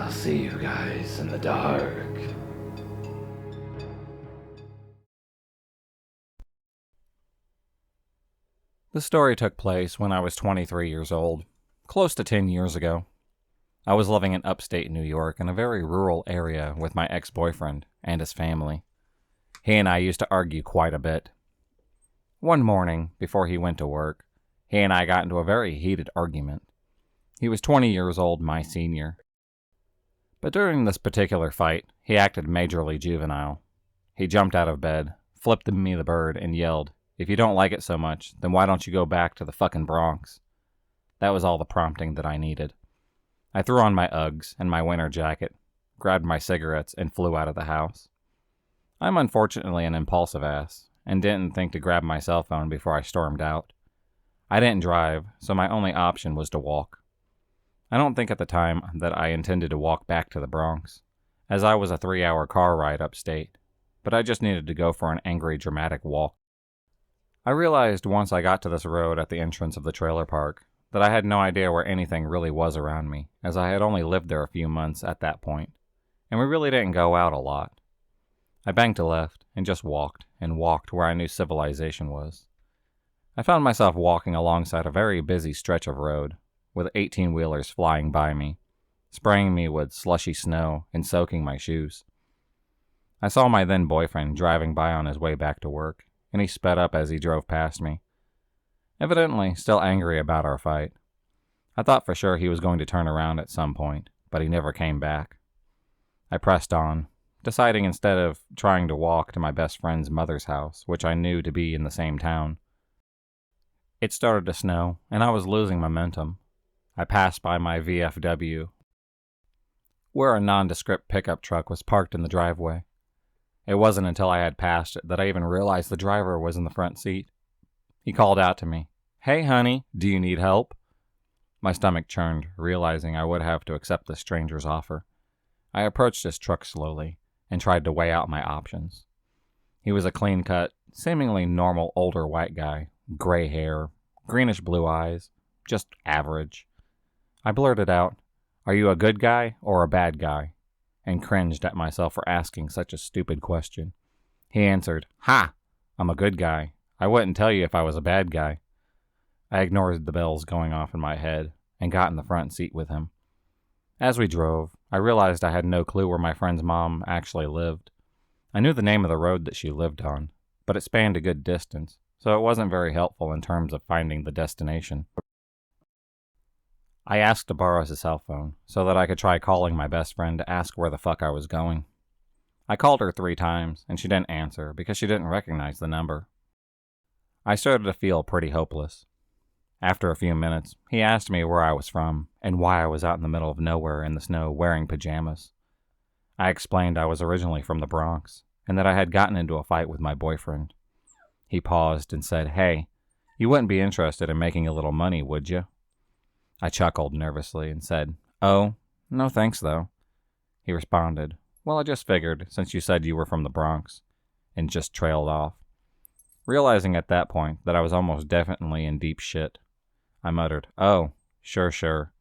I'll see you guys in the dark. The story took place when I was 23 years old, close to 10 years ago. I was living in upstate New York in a very rural area with my ex-boyfriend and his family. He and I used to argue quite a bit. One morning, before he went to work, he and I got into a very heated argument. He was 20 years old, my senior. But during this particular fight, he acted majorly juvenile. He jumped out of bed, flipped me the bird, and yelled, "If you don't like it so much, then why don't you go back to the fucking Bronx?" That was all the prompting that I needed. I threw on my Uggs and my winter jacket, grabbed my cigarettes, and flew out of the house. I'm unfortunately an impulsive ass, and didn't think to grab my cell phone before I stormed out. I didn't drive, so my only option was to walk. I don't think at the time that I intended to walk back to the Bronx, as I was a 3-hour car ride upstate, but I just needed to go for an angry, dramatic walk. I realized once I got to this road at the entrance of the trailer park that I had no idea where anything really was around me, as I had only lived there a few months at that point, and we really didn't go out a lot. I banked a left and just walked and walked where I knew civilization was. I found myself walking alongside a very busy stretch of road, with 18-wheelers flying by me, spraying me with slushy snow and soaking my shoes. I saw my then boyfriend driving by on his way back to work, and he sped up as he drove past me, evidently still angry about our fight. I thought for sure he was going to turn around at some point, but he never came back. I pressed on, deciding instead of trying to walk to my best friend's mother's house, which I knew to be in the same town. It started to snow, and I was losing momentum. I passed by my VFW, where a nondescript pickup truck was parked in the driveway. It wasn't until I had passed it that I even realized the driver was in the front seat. He called out to me, "Hey honey, do you need help?" My stomach churned, realizing I would have to accept the stranger's offer. I approached his truck slowly and tried to weigh out my options. He was a clean-cut, seemingly normal older white guy, gray hair, greenish blue eyes, just average. I blurted out, "Are you a good guy or a bad guy?" and cringed at myself for asking such a stupid question. He answered, "Ha! I'm a good guy. I wouldn't tell you if I was a bad guy." I ignored the bells going off in my head and got in the front seat with him. As we drove, I realized I had no clue where my friend's mom actually lived. I knew the name of the road that she lived on, but it spanned a good distance, so it wasn't very helpful in terms of finding the destination. I asked to borrow his cell phone so that I could try calling my best friend to ask where the fuck I was going. I called her 3 times, and she didn't answer because she didn't recognize the number. I started to feel pretty hopeless. After a few minutes, he asked me where I was from and why I was out in the middle of nowhere in the snow wearing pajamas. I explained I was originally from the Bronx and that I had gotten into a fight with my boyfriend. He paused and said, "Hey, you wouldn't be interested in making a little money, would you?" I chuckled nervously and said, "Oh, no thanks though." He responded, "Well, I just figured since you said you were from the Bronx," and just trailed off. Realizing at that point that I was almost definitely in deep shit, I muttered, "Oh, sure."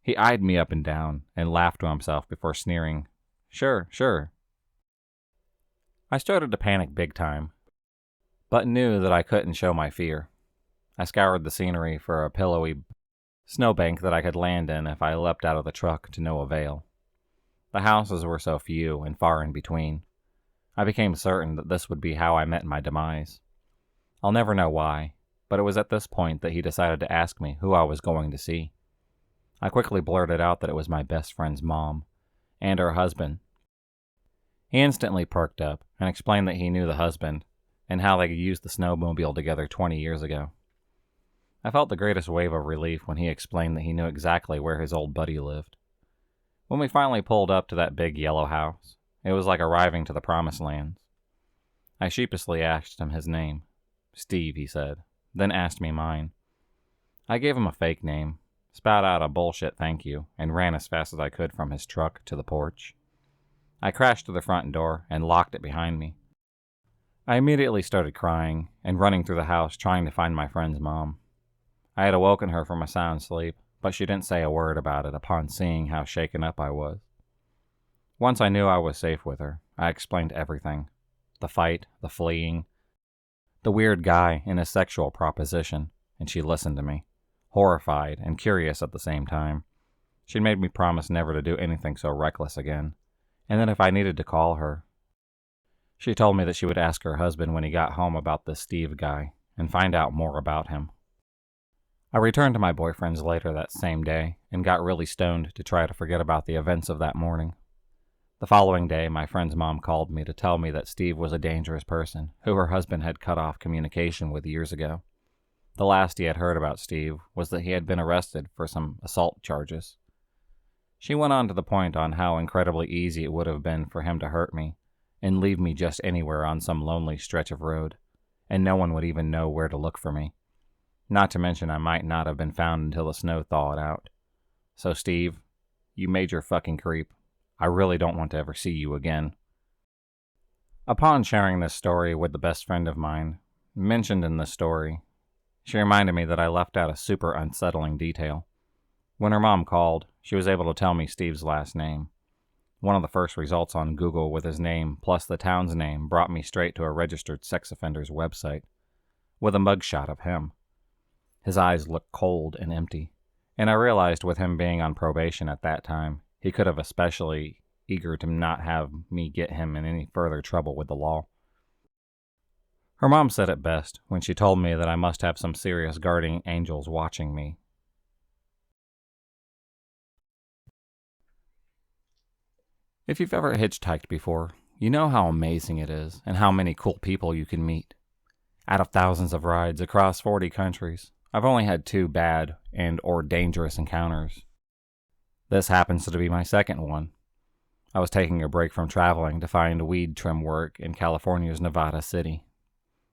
He eyed me up and down and laughed to himself before sneering, Sure. I started to panic big time, but knew that I couldn't show my fear. I scoured the scenery for a pillowy snowbank that I could land in if I leapt out of the truck to no avail. The houses were so few and far in between. I became certain that this would be how I met my demise. I'll never know why, but it was at this point that he decided to ask me who I was going to see. I quickly blurted out that it was my best friend's mom and her husband. He instantly perked up and explained that he knew the husband and how they used the snowmobile together 20 years ago. I felt the greatest wave of relief when he explained that he knew exactly where his old buddy lived. When we finally pulled up to that big yellow house, it was like arriving to the promised lands. I sheepishly asked him his name. "Steve," he said, then asked me mine. I gave him a fake name, spat out a bullshit thank you, and ran as fast as I could from his truck to the porch. I crashed to the front door and locked it behind me. I immediately started crying and running through the house trying to find my friend's mom. I had awoken her from a sound sleep, but she didn't say a word about it upon seeing how shaken up I was. Once I knew I was safe with her, I explained everything. The fight, the fleeing, the weird guy and his sexual proposition, and she listened to me, horrified and curious at the same time. She made me promise never to do anything so reckless again, and that if I needed to call her, she told me that she would ask her husband when he got home about this Steve guy and find out more about him. I returned to my boyfriend's later that same day and got really stoned to try to forget about the events of that morning. The following day, my friend's mom called me to tell me that Steve was a dangerous person who her husband had cut off communication with years ago. The last he had heard about Steve was that he had been arrested for some assault charges. She went on to the point on how incredibly easy it would have been for him to hurt me and leave me just anywhere on some lonely stretch of road, and no one would even know where to look for me. Not to mention I might not have been found until the snow thawed out. So Steve, you major fucking creep. I really don't want to ever see you again. Upon sharing this story with the best friend of mine, mentioned in the story, she reminded me that I left out a super unsettling detail. When her mom called, she was able to tell me Steve's last name. One of the first results on Google with his name plus the town's name brought me straight to a registered sex offender's website, with a mugshot of him. His eyes looked cold and empty, and I realized with him being on probation at that time, he could have especially eager to not have me get him in any further trouble with the law. Her mom said it best when she told me that I must have some serious guardian angels watching me. If you've ever hitchhiked before, you know how amazing it is and how many cool people you can meet. Out of thousands of rides across 40 countries, I've only had 2 bad and or dangerous encounters. This happens to be my second one. I was taking a break from traveling to find weed trim work in California's Nevada City.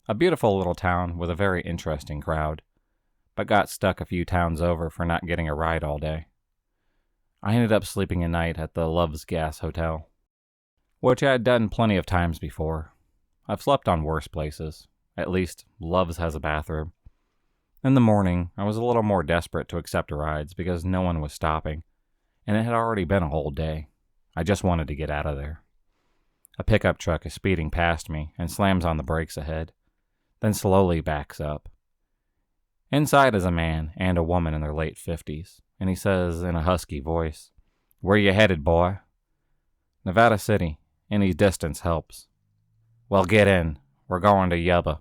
A beautiful little town with a very interesting crowd, but got stuck a few towns over for not getting a ride all day. I ended up sleeping a night at the Love's Gas Hotel, which I had done plenty of times before. I've slept on worse places. At least, Love's has a bathroom. In the morning, I was a little more desperate to accept rides because no one was stopping, and it had already been a whole day. I just wanted to get out of there. A pickup truck is speeding past me and slams on the brakes ahead, then slowly backs up. Inside is a man and a woman in their late 50s, and he says in a husky voice, "Where you headed, boy?" "Nevada City. Any distance helps." "Well, get in. We're going to Yuba."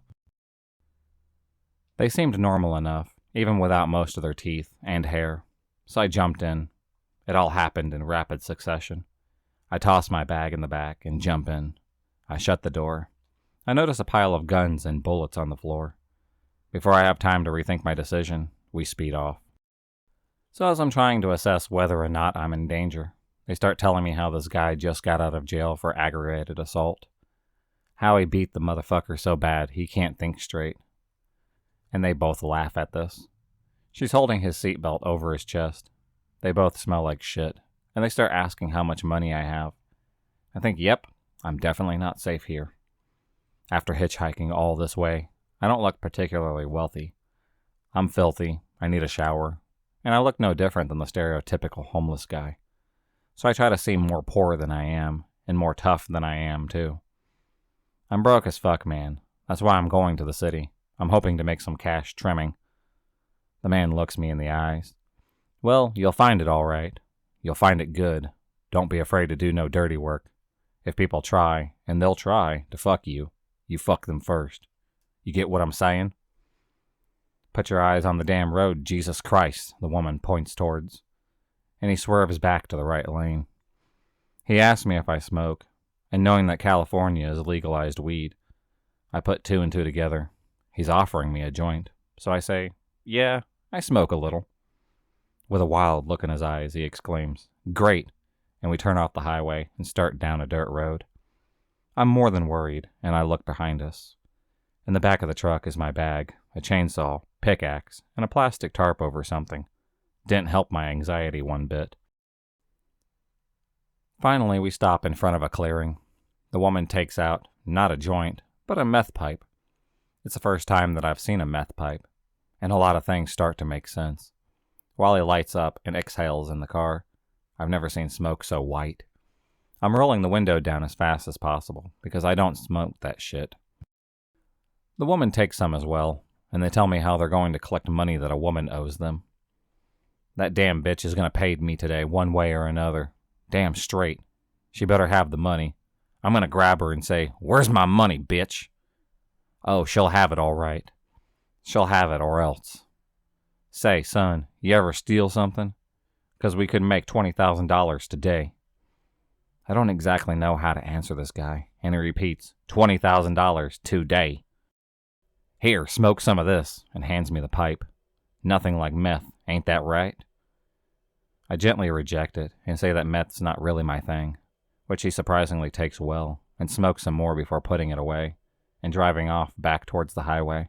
They seemed normal enough, even without most of their teeth and hair, so I jumped in. It all happened in rapid succession. I toss my bag in the back and jump in. I shut the door. I notice a pile of guns and bullets on the floor. Before I have time to rethink my decision, we speed off. So as I'm trying to assess whether or not I'm in danger, they start telling me how this guy just got out of jail for aggravated assault. How he beat the motherfucker so bad he can't think straight. And they both laugh at this. She's holding his seatbelt over his chest. They both smell like shit, and they start asking how much money I have. I think, yep, I'm definitely not safe here. After hitchhiking all this way, I don't look particularly wealthy. I'm filthy, I need a shower, and I look no different than the stereotypical homeless guy. So I try to seem more poor than I am, and more tough than I am, too. I'm broke as fuck, man. That's why I'm going to the city. I'm hoping to make some cash trimming. The man looks me in the eyes. "Well, you'll find it all right. You'll find it good. Don't be afraid to do no dirty work. If people try, and they'll try, to fuck you, you fuck them first. You get what I'm saying?" "Put your eyes on the damn road, Jesus Christ," the woman points towards, and he swerves back to the right lane. He asks me if I smoke, and knowing that California is legalized weed, I put 2 and 2 together. He's offering me a joint, so I say, "Yeah, I smoke a little." With a wild look in his eyes, he exclaims, "Great," and we turn off the highway and start down a dirt road. I'm more than worried, and I look behind us. In the back of the truck is my bag, a chainsaw, pickaxe, and a plastic tarp over something. Didn't help my anxiety one bit. Finally, we stop in front of a clearing. The woman takes out, not a joint, but a meth pipe. It's the first time that I've seen a meth pipe, and a lot of things start to make sense. while he lights up and exhales in the car. I've never seen smoke so white. I'm rolling the window down as fast as possible because I don't smoke that shit. The woman takes some as well, and they tell me how they're going to collect money that a woman owes them. That damn bitch is going to pay me today one way or another. Damn straight. She better have the money. I'm going to grab her and say, "Where's my money, bitch?" Oh, she'll have it all right. She'll have it or else. Say, son, you ever steal something? 'Cause we could make $20,000 today. I don't exactly know how to answer this guy, and he repeats, $20,000 today. Here, smoke some of this, and hands me the pipe. Nothing like meth, ain't that right? I gently reject it and say that meth's not really my thing, which he surprisingly takes well, and smokes some more before putting it away, and driving off back towards the highway.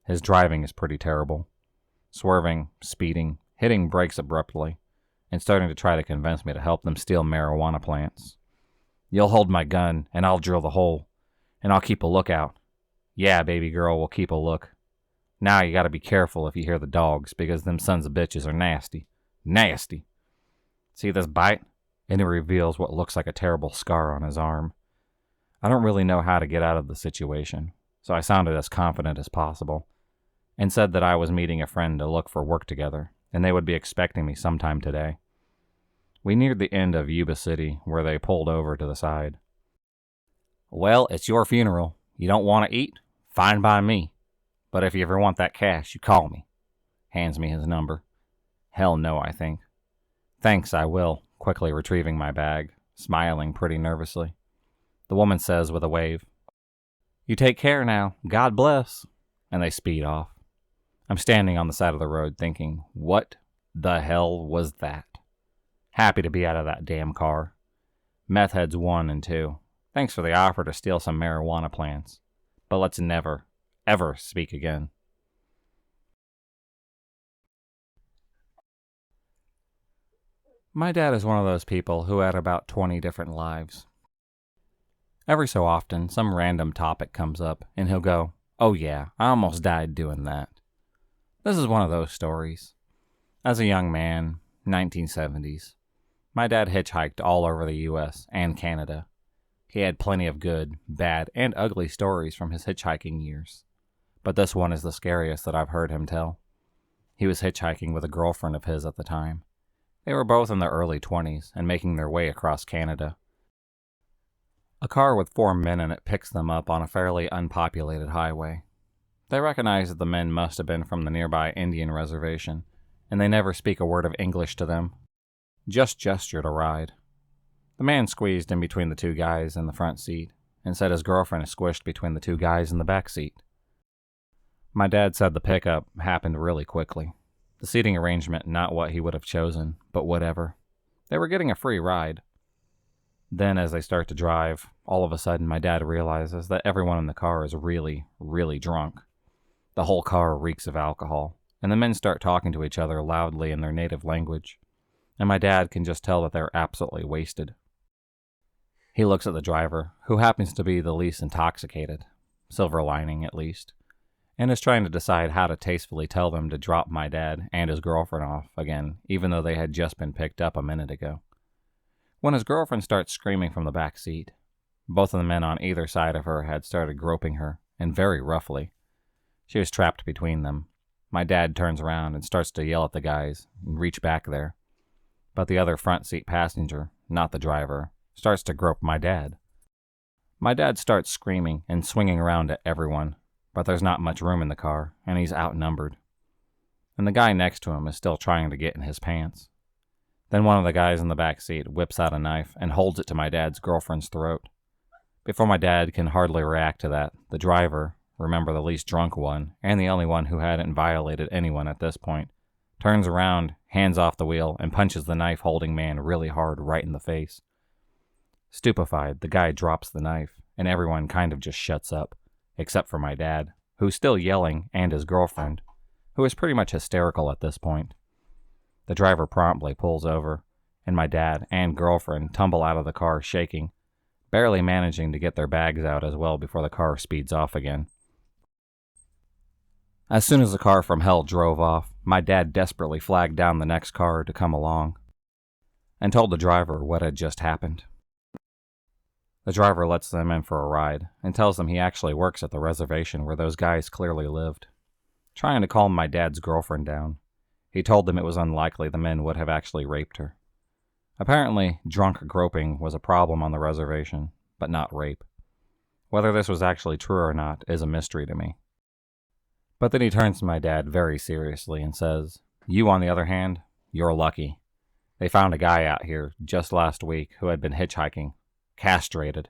His driving is pretty terrible. Swerving, speeding, hitting brakes abruptly, and starting to try to convince me to help them steal marijuana plants. You'll hold my gun, and I'll drill the hole, and I'll keep a lookout. Yeah, baby girl, we'll keep a look. Now you gotta be careful if you hear the dogs, because them sons of bitches are nasty. Nasty! See this bite? And it reveals what looks like a terrible scar on his arm. I don't really know how to get out of the situation, so I sounded as confident as possible, and said that I was meeting a friend to look for work together, and they would be expecting me sometime today. We neared the end of Yuba City, where they pulled over to the side. Well, it's your funeral. You don't want to eat? Fine by me. But if you ever want that cash, you call me. Hands me his number. Hell no, I think. Thanks, I will, quickly retrieving my bag, smiling pretty nervously. The woman says with a wave, You take care now. God bless. And they speed off. I'm standing on the side of the road thinking, what the hell was that? Happy to be out of that damn car. Meth heads 1 and 2. Thanks for the offer to steal some marijuana plants. But let's never, ever speak again. My dad is one of those people who had about 20 different lives. Every so often, some random topic comes up, and he'll go, "Oh yeah, I almost died doing that." This is one of those stories. As a young man, 1970s, my dad hitchhiked all over the US and Canada. He had plenty of good, bad, and ugly stories from his hitchhiking years. But this one is the scariest that I've heard him tell. He was hitchhiking with a girlfriend of his at the time. They were both in their early 20s and making their way across Canada. A car with 4 men in it picks them up on a fairly unpopulated highway. They recognize that the men must have been from the nearby Indian reservation, and they never speak a word of English to them. Just gesture to ride. The man squeezed in between the 2 guys in the front seat, and said his girlfriend is squished between the 2 guys in the back seat. My dad said the pickup happened really quickly. The seating arrangement not what he would have chosen, but whatever. They were getting a free ride. Then as they start to drive, all of a sudden my dad realizes that everyone in the car is really, really drunk. The whole car reeks of alcohol, and the men start talking to each other loudly in their native language, and my dad can just tell that they're absolutely wasted. He looks at the driver, who happens to be the least intoxicated, silver lining at least, and is trying to decide how to tastefully tell them to drop my dad and his girlfriend off again, even though they had just been picked up a minute ago. When his girlfriend starts screaming from the back seat, both of the men on either side of her had started groping her, and very roughly. She was trapped between them. My dad turns around and starts to yell at the guys and reach back there. But the other front seat passenger, not the driver, starts to grope my dad. My dad starts screaming and swinging around at everyone, but there's not much room in the car, and he's outnumbered. And the guy next to him is still trying to get in his pants. Then one of the guys in the back seat whips out a knife and holds it to my dad's girlfriend's throat. Before my dad can hardly react to that, the driver, remember the least drunk one, and the only one who hadn't violated anyone at this point, turns around, hands off the wheel, and punches the knife-holding man really hard right in the face. Stupefied, the guy drops the knife, and everyone kind of just shuts up, except for my dad, who's still yelling, and his girlfriend, who is pretty much hysterical at this point. The driver promptly pulls over, and my dad and girlfriend tumble out of the car shaking, barely managing to get their bags out as well before the car speeds off again. As soon as the car from hell drove off, my dad desperately flagged down the next car to come along and told the driver what had just happened. The driver lets them in for a ride and tells them he actually works at the reservation where those guys clearly lived. Trying to calm my dad's girlfriend down, he told them it was unlikely the men would have actually raped her. Apparently, drunk groping was a problem on the reservation, but not rape. Whether this was actually true or not is a mystery to me. But then he turns to my dad very seriously and says, "You, on the other hand, you're lucky. They found a guy out here just last week who had been hitchhiking, castrated."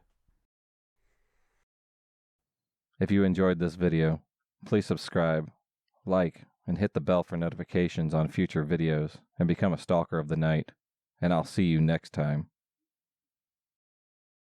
If you enjoyed this video, please subscribe, like, and hit the bell for notifications on future videos, and become a stalker of the night. And I'll see you next time.